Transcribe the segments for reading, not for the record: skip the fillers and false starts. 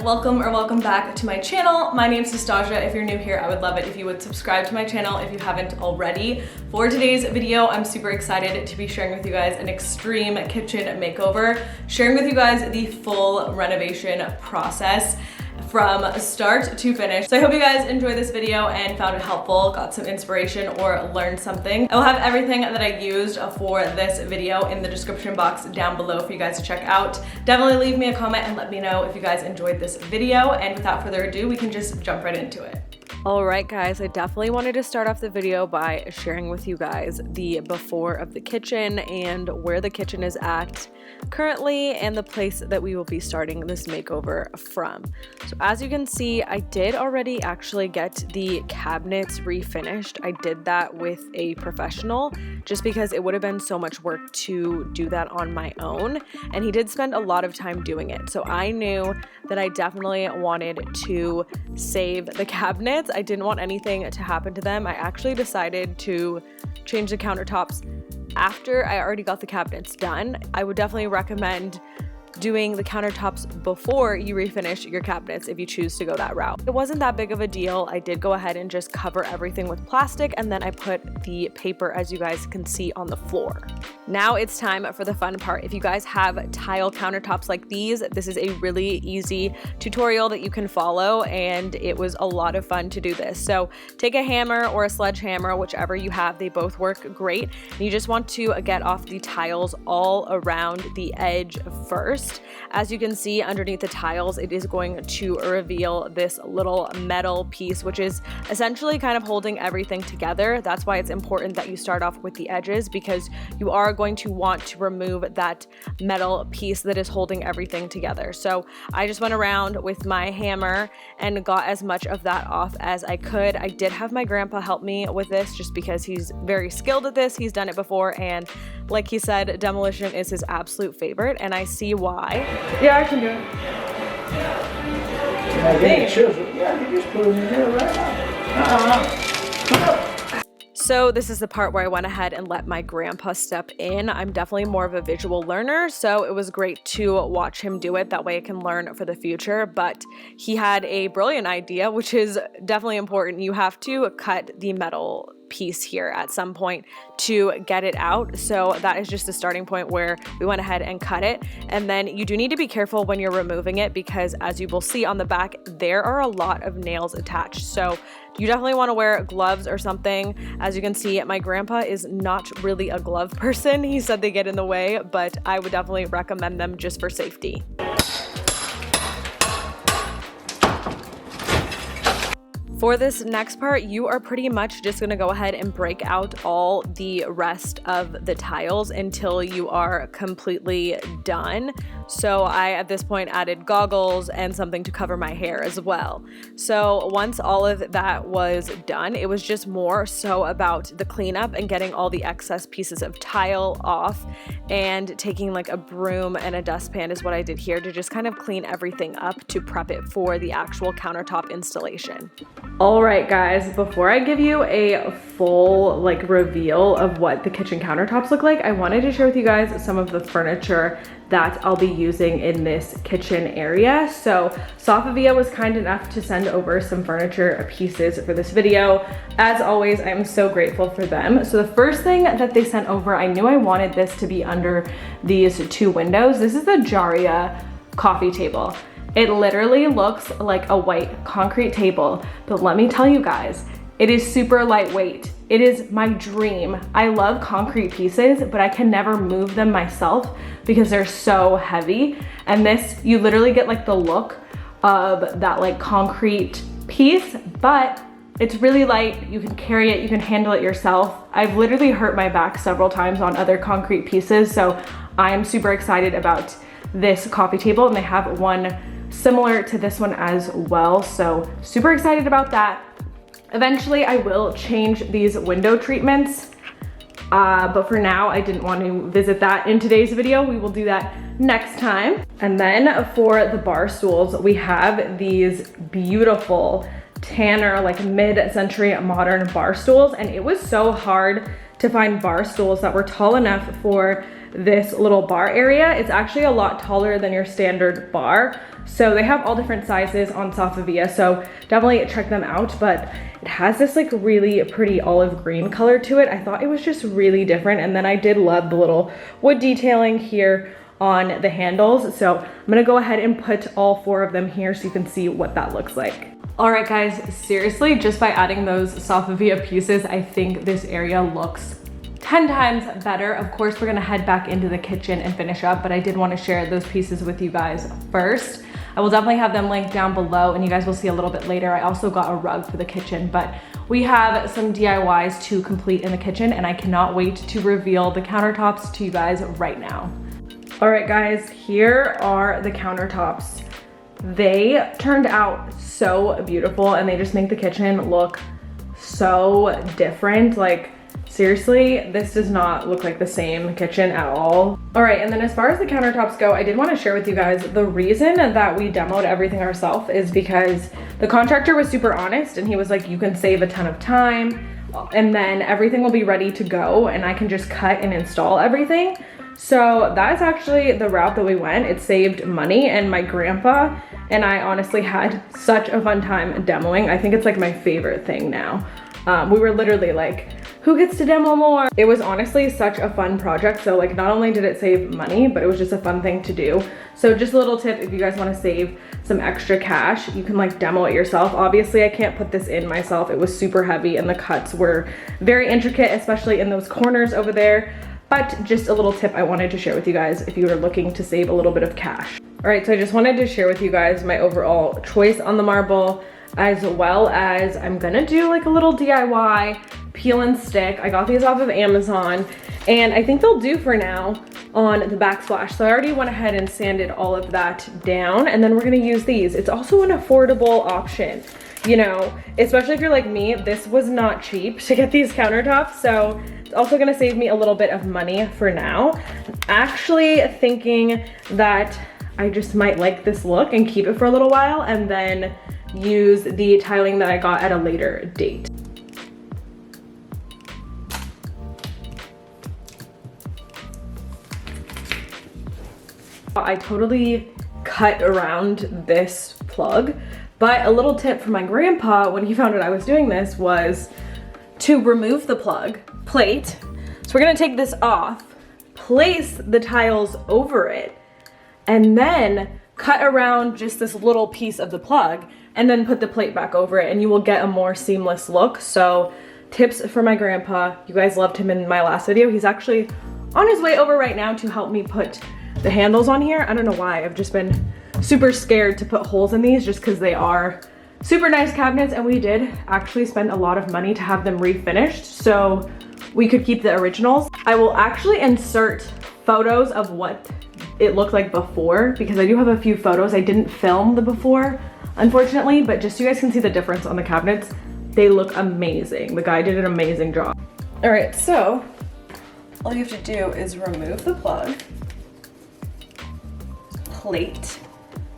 welcome back to my channel. My name's Nastazsa. If you're new here, I would love it if you would subscribe to my channel if you haven't already. For today's video, I'm super excited to be sharing with you guys an extreme kitchen makeover, sharing with you guys the full renovation process from start to finish. So I hope you guys enjoyed this video and found it helpful, got some inspiration, or learned something. I will have everything that I used for this video in the description box down below for you guys to check out. Definitely leave me a comment and let me know if you guys enjoyed this video. And without further ado, we can just jump right into it. Alright guys, I definitely wanted to start off the video by sharing with you guys the before of the kitchen and where the kitchen is at currently and the place that we will be starting this makeover from. So as you can see, I did already actually get the cabinets refinished. I did that with a professional just because it would have been so much work to do that on my own, and he did spend a lot of time doing it. So I knew that I definitely wanted to save the cabinets. I didn't want anything to happen to them. I actually decided to change the countertops after I already got the cabinets done. I would definitely recommend doing the countertops before you refinish your cabinets if you choose to go that route. It wasn't that big of a deal. I did go ahead and just cover everything with plastic, and then I put the paper, as you guys can see, on the floor. Now it's time for the fun part. If you guys have tile countertops like these, this is a really easy tutorial that you can follow, and it was a lot of fun to do this. So take a hammer or a sledgehammer, whichever you have, they both work great. And you just want to get off the tiles all around the edge first. As you can see underneath the tiles, it is going to reveal this little metal piece, which is essentially kind of holding everything together. That's why it's important that you start off with the edges, because you are going to want to remove that metal piece that is holding everything together. So I just went around with my hammer and got as much of that off as I could. I did have my grandpa help me with this just because he's very skilled at this. He's done it before, and like he said, demolition is his absolute favorite, and I see why. Yeah, I can do it. Yeah, you just put it in there right now. So this is the part where I went ahead and let my grandpa step in. I'm definitely more of a visual learner, so it was great to watch him do it. That way I can learn for the future. But he had a brilliant idea, which is definitely important. You have to cut the metal piece here at some point to get it out. So that is just the starting point where we went ahead and cut it. And then you do need to be careful when you're removing it, because as you will see on the back, there are a lot of nails attached. So you definitely want to wear gloves or something. As you can see, my grandpa is not really a glove person. He said they get in the way, but I would definitely recommend them just for safety. For this next part, you are pretty much just going to go ahead and break out all the rest of the tiles until you are completely done. So I, at this point, added goggles and something to cover my hair as well. So once all of that was done, it was just more so about the cleanup and getting all the excess pieces of tile off, and taking like a broom and a dustpan is what I did here to just kind of clean everything up to prep it for the actual countertop installation. Alright guys, before I give you a full reveal of what the kitchen countertops look like, I wanted to share with you guys some of the furniture that I'll be using in this kitchen area. So Sofavia was kind enough to send over some furniture pieces for this video. As always, I'm so grateful for them. So the first thing that they sent over, I knew I wanted this to be under these two windows. This is the Jaria coffee table. It literally looks like a white concrete table, but let me tell you guys, it is super lightweight. It is my dream. I love concrete pieces, but I can never move them myself because they're so heavy. And this, you literally get like the look of that concrete piece, but it's really light. You can carry it, you can handle it yourself. I've literally hurt my back several times on other concrete pieces, so I'm super excited about this coffee table, and they have one similar to this one as well, so super excited about that. Eventually I will change these window treatments, but for now I didn't want to visit that in today's video. We will do that next time. And then for the bar stools, we have these beautiful Tanner mid-century modern bar stools, and it was so hard to find bar stools that were tall enough for this little bar area. It's actually a lot taller than your standard bar. So they have all different sizes on Safavia, so definitely check them out. But it has this like really pretty olive green color to it. I thought it was just really different. And then I did love the little wood detailing here on the handles. So I'm gonna go ahead and put all 4 of them here so you can see what that looks like. All right guys, seriously, just by adding those Safavia pieces, I think this area looks 10 times better. Of course, we're gonna head back into the kitchen and finish up, but I did wanna share those pieces with you guys first. I will definitely have them linked down below and you guys will see a little bit later. I also got a rug for the kitchen, but we have some DIYs to complete in the kitchen and I cannot wait to reveal the countertops to you guys right now. All right guys, here are the countertops. They turned out so beautiful and they just make the kitchen look so different. Like seriously, this does not look like the same kitchen at all. All right, and then as far as the countertops go, I did want to share with you guys the reason that we demoed everything ourselves is because the contractor was super honest and he was like, you can save a ton of time and then everything will be ready to go and I can just cut and install everything. So that's actually the route that we went. It saved money and my grandpa and I honestly had such a fun time demoing. I think it's like my favorite thing now. We were literally like, who gets to demo more? It was honestly such a fun project. So like not only did it save money, but it was just a fun thing to do. So just a little tip, if you guys want to save some extra cash, you can like demo it yourself. Obviously I can't put this in myself. It was super heavy and the cuts were very intricate, especially in those corners over there. But just a little tip I wanted to share with you guys if you were looking to save a little bit of cash. All right, so I just wanted to share with you guys my overall choice on the marble, as well as I'm gonna do like a little DIY peel and stick. I got these off of Amazon and I think they'll do for now on the Backsplash. So I already went ahead and sanded all of that down and then we're gonna use these. It's also an affordable option. You know, especially if you're like me, this was not cheap to get these countertops. So it's also gonna save me a little bit of money for now. I'm actually thinking that I just might like this look and keep it for a little while and then use the tiling that I got at a later date. I totally cut around this plug, but a little tip from my grandpa when he found out I was doing this was to remove the plug plate. So we're gonna take this off, place the tiles over it, and then cut around just this little piece of the plug and then put the plate back over it and you will get a more seamless look. So tips for my grandpa. You guys loved him in my last video. He's actually on his way over right now to help me put the handles on here. I don't know why, I've just been super scared to put holes in these just because they are super nice cabinets and we did actually spend a lot of money to have them refinished so we could keep the originals. I will actually insert photos of what it looked like before because I do have a few photos. I didn't film the before, unfortunately, but just so you guys can see the difference on the cabinets, they look amazing. The guy did an amazing job. All right, so all you have to do is remove the plug, plate,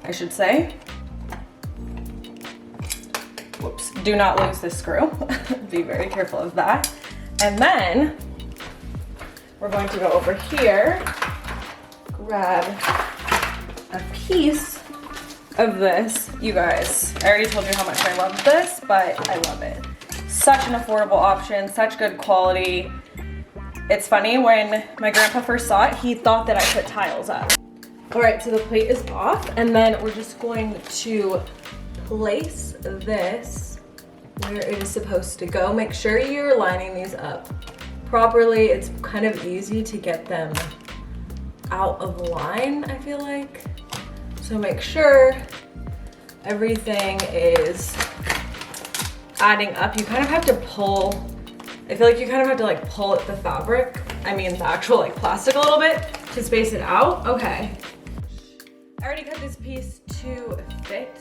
I should say. Whoops, do not lose this screw. Be very careful of that. And then we're going to go over here, grab a piece of this. You guys, I already told you how much I love this, but I love it. Such an affordable option, such good quality. It's funny, when my grandpa first saw it, he thought that I put tiles up. All right, so the plate is off, and then we're just going to place this where it is supposed to go. Make sure you're lining these up properly. It's kind of easy to get them out of line, I feel like. So make sure everything is adding up. You kind of have to pull, I feel like you kind of have to like pull at the fabric, I mean the actual like plastic a little bit to space it out. Okay. I already cut this piece to fit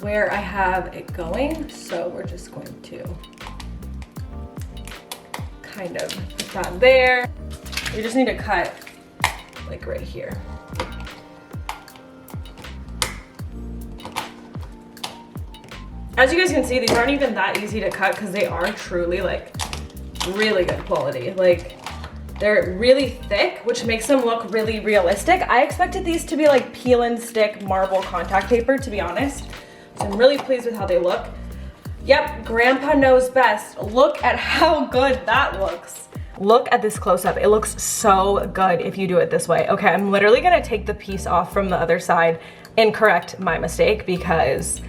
where I have it going, so we're just going to kind of put that there. You just need to cut like right here. As you guys can see, these aren't even that easy to cut because they are truly like really good quality. Like They're really thick, which makes them look really realistic. I expected these to be like peel and stick marble contact paper, to be honest. So I'm really pleased with how they look. Yep, Grandpa knows best. Look at how good that looks. Look at this close-up. It looks so good if you do it this way. Okay, I'm literally gonna take the piece off from the other side and correct my mistake because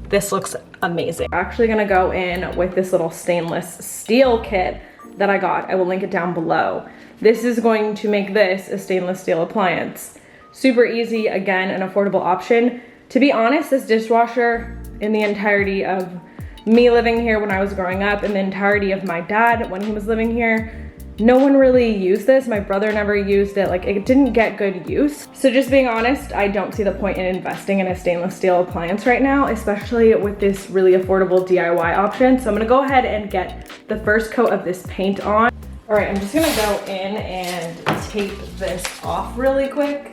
this looks amazing. I'm actually gonna go in with this little stainless steel kit that I got. I will link it down below. This is going to make this a stainless steel appliance. Super easy, again, an affordable option. To be honest, this dishwasher in the entirety of me living here when I was growing up and the entirety of my dad when he was living here, no one really used this. My brother never used it. Like, it didn't get good use. So just being honest, I don't see the point in investing in a stainless steel appliance right now, especially with this really affordable DIY option. So I'm gonna go ahead and get the first coat of this paint on. All right, I'm just gonna go in and tape this off really quick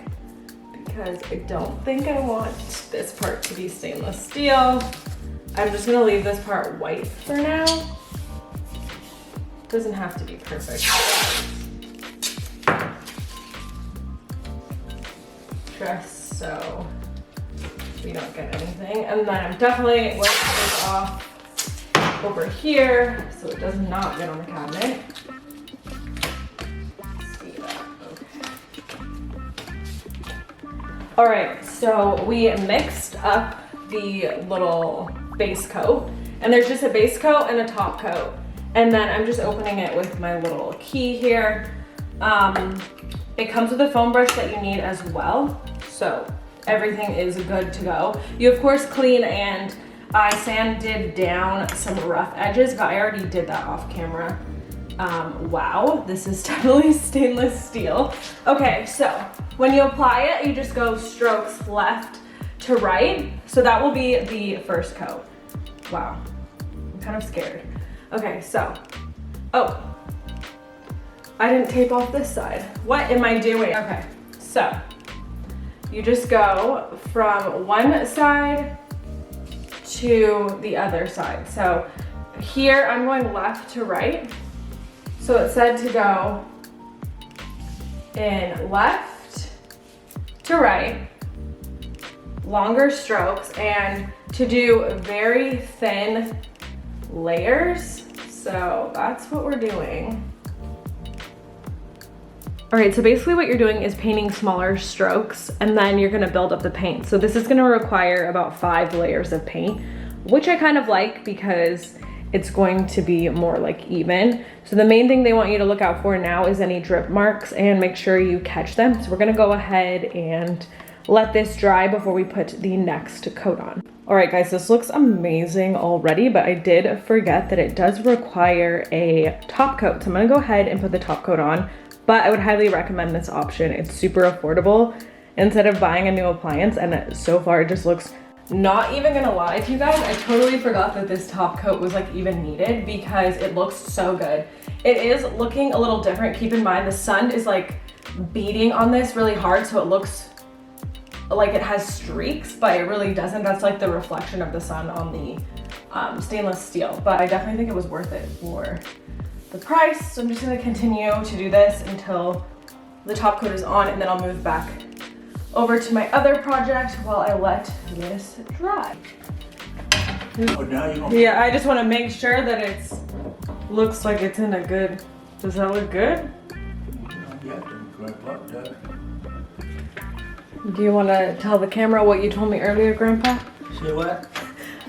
because I don't think I want this part to be stainless steel. I'm just gonna leave this part white for now. Doesn't have to be perfect. Just so we don't get anything. And then I'm definitely going to take this off over here so it does not get on the cabinet. See that, okay. All right, so we mixed up the little base coat, and there's just a base coat and a top coat. And then I'm just opening it with my little key here. It comes with a foam brush that you need as well. So everything is good to go. You of course clean, and I sanded down some rough edges, but I already did that off camera. Wow, this is definitely stainless steel. Okay, so when you apply it, you just go strokes left to right. So that will be the first coat. Wow, I'm kind of scared. Okay, so, oh, I didn't tape off this side. What am I doing? Okay, so you just go from one side to the other side. So here I'm going left to right. So it said to go in left to right, longer strokes, and to do very thin layers. So that's what we're doing. All right, so basically what you're doing is painting smaller strokes, and then you're gonna build up the paint. So this is gonna require about 5 layers of paint, which I kind of like because it's going to be more like even. So the main thing they want you to look out for now is any drip marks, and make sure you catch them. So we're gonna go ahead and let this dry before we put the next coat on. All right guys, this looks amazing already, but I did forget that it does require a top coat. So I'm gonna go ahead and put the top coat on, but I would highly recommend this option. It's super affordable instead of buying a new appliance, and so far it just looks, not even gonna lie to you guys, I totally forgot that this top coat was like even needed because it looks so good. It is looking a little different. Keep in mind the sun is like beating on this really hard, so it looks like it has streaks, but it really doesn't. That's like the reflection of the sun on the stainless steel, but I definitely think it was worth it for the price. So I'm just gonna continue to do this until the top coat is on, and then I'll move back over to my other project while I let this dry. Oh, now you gonna... Yeah, I just want to make sure that it's looks like it's in a good. Does that look good? Do you want to tell the camera what you told me earlier, Grandpa? Say what?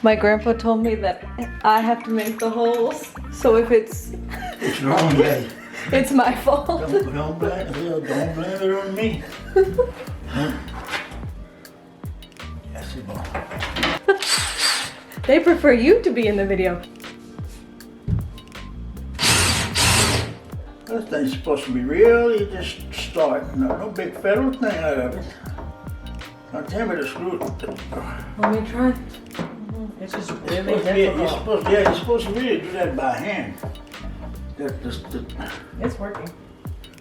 My grandpa told me that I have to make the holes, so if it's wrong, guys. It's my fault. Don't blame it on me. Yes, it They prefer you to be in the video. This thing's supposed to be real. You just start. No big federal thing out of it. Now tell me the screw. Let me try. It's just really difficult. You're supposed to really do that by hand. It's working.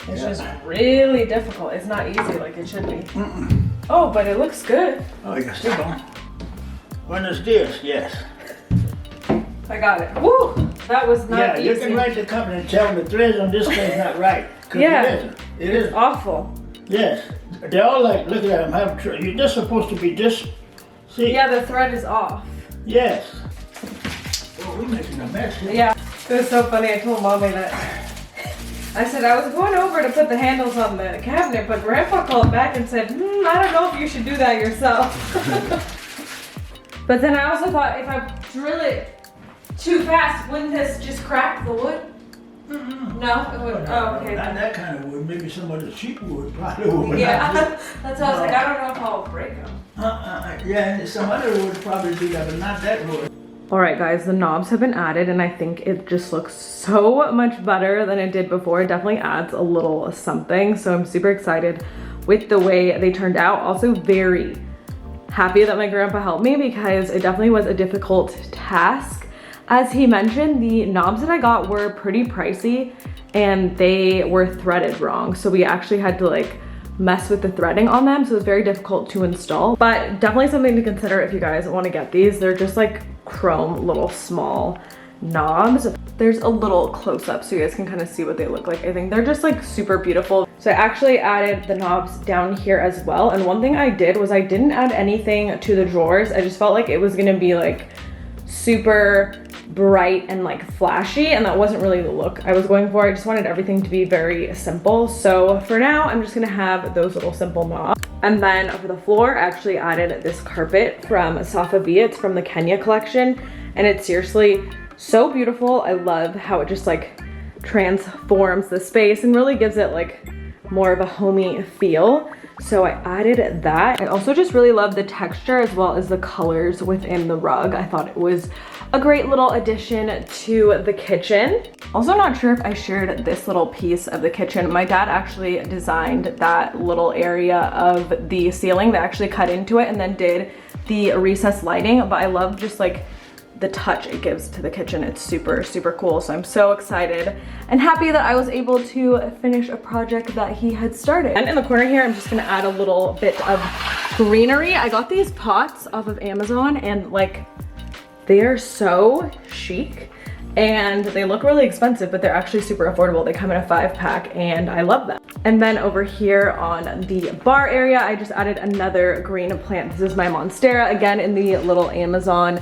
It's just really difficult. It's not easy like it should be. Oh, but it looks good. Oh, you still going. When is this? Yes. I got it. Woo! That was not easy. Yeah, you can write the company and tell them the threads on this thing's not right. Yeah. It isn't. It is. Awful. Yes. They're all like, look at them, have you're just supposed to be just, see? Yeah, the thread is off. Yes. Oh, we're making a mess here. Yeah. It was so funny. I told Mommy that. I said I was going over to put the handles on the cabinet, but Grandpa called back and said, I don't know if you should do that yourself. But then I also thought if I drill it too fast, wouldn't this just crack the wood? No, it wouldn't. Oh, okay. Not that kind of wood. Maybe some of the cheap wood probably would. Yeah, that's why I was like, I don't know if I'll break them. Yeah, some other wood probably do that, but not that wood. All right, guys, the knobs have been added, and I think it just looks so much better than it did before. It definitely adds a little something, so I'm super excited with the way they turned out. Also very happy that my grandpa helped me because it definitely was a difficult task. As he mentioned, the knobs that I got were pretty pricey and they were threaded wrong. So we actually had to like mess with the threading on them. So it was very difficult to install, but definitely something to consider if you guys want to get these. They're just like chrome little small knobs. There's a little close up so you guys can kind of see what they look like. I think they're just like super beautiful. So I actually added the knobs down here as well. And one thing I did was I didn't add anything to the drawers. I just felt like it was gonna be like super bright and like flashy, and that wasn't really the look I was going for. I just wanted everything to be very simple. So for now, I'm just gonna have those little simple knobs. And then for the floor, I actually added this carpet from Safavi. It's from the Kenya collection, and it's seriously so beautiful. I love how it just like transforms the space and really gives it like more of a homey feel. So I added that. I also just really love the texture as well as the colors within the rug. I thought it was a great little addition to the kitchen. Also not sure if I shared this little piece of the kitchen. My dad actually designed that little area of the ceiling. They actually cut into it and then did the recessed lighting, but I love just like the touch it gives to the kitchen. It's super, super cool. So I'm so excited and happy that I was able to finish a project that he had started. And in the corner here, I'm just gonna add a little bit of greenery. I got these pots off of Amazon and like, they are so chic and they look really expensive, but they're actually super affordable. They come in a 5-pack and I love them. And then over here on the bar area, I just added another green plant. This is my Monstera, again in the little Amazon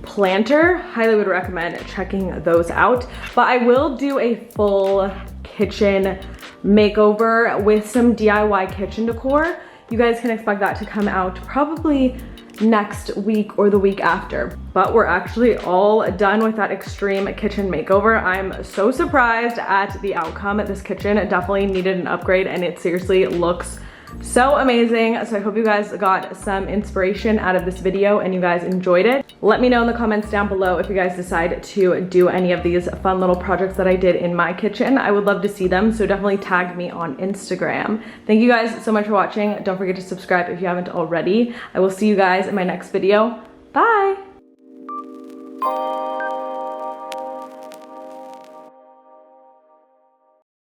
planter. Highly would recommend checking those out. But I will do a full kitchen makeover with some DIY kitchen decor. You guys can expect that to come out probably next week or the week after. But we're actually all done with that extreme kitchen makeover. I'm so surprised at the outcome. This kitchen definitely needed an upgrade and it seriously looks so amazing. So I hope you guys got some inspiration out of this video and you guys enjoyed it. Let me know in the comments down below if you guys decide to do any of these fun little projects that I did in my kitchen. I would love to see them, so definitely tag me on Instagram. Thank you guys so much for watching. Don't forget to subscribe if you haven't already. I will see you guys in my next video. Bye!